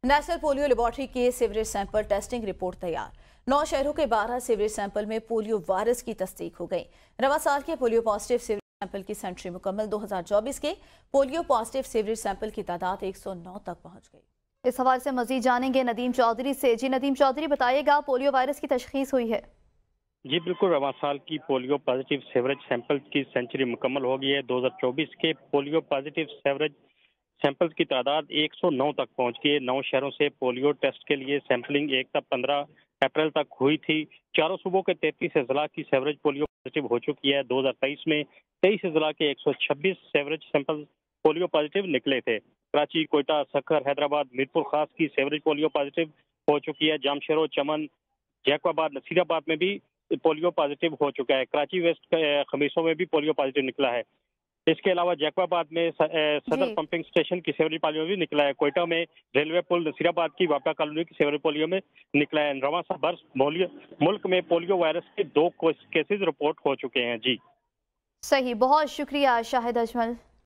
National polio laboratory के sewerage sample testing report तैयार। 9 शहरों के 12 सीवरेज सैंपल में पोलियो वायरस की तस्दीक हो गई। रवा साल के पोलियो पॉजिटिव सीवरेज सैंपल की सेंचुरी मुकम्मल। 2024 के पोलियो पॉजिटिव सीवरेज सैंपल की तादाद 109 तक पहुंच गई। इस हवाले से मजीद जानेंगे नदीम चौधरी से। जी नदीम चौधरी, बताइएगा, पोलियो वायरस की तशखीस हुई है? जी बिल्कुल, रवा साल की पोलियो पॉजिटिव सीवरेज सैंपल की सेंचुरी मुकम्मल हो गई है। 2024 के पोलियो पॉजिटिव सीवरेज सैंपल की तादाद 109 तक पहुंच गई है। 9 शहरों से पोलियो टेस्ट के लिए सैंपलिंग 1 से 15 अप्रैल तक हुई थी। चारों सूबों के 33 अजला की सीवरेज पोलियो पॉजिटिव हो चुकी है। 2023 में 23 अजला के 126 सीवरेज सैंपल पोलियो पॉजिटिव निकले थे। कराची, कोयटा, सक्खर, हैदराबाद, मीरपुर खास की सीवरेज पोलियो पॉजिटिव हो चुकी है। जामशेरो, चमन, जैकबाबाद, नसीराबाद में भी पोलियो पॉजिटिव हो चुका है। कराची वेस्ट खमीसों में भी पोलियो पॉजिटिव निकला है। इसके अलावा जैकबाबाद में सदर पंपिंग स्टेशन की सीवरेज पोलियो भी निकला है। कोयटा में रेलवे पुल, नसीराबाद की वापा कॉलोनी की सीवरेज पोलियो में निकला है। रवासा बर्स मुल्क में पोलियो वायरस के 2 केसेस रिपोर्ट हो चुके हैं। जी सही, बहुत शुक्रिया शाहिद अजमल।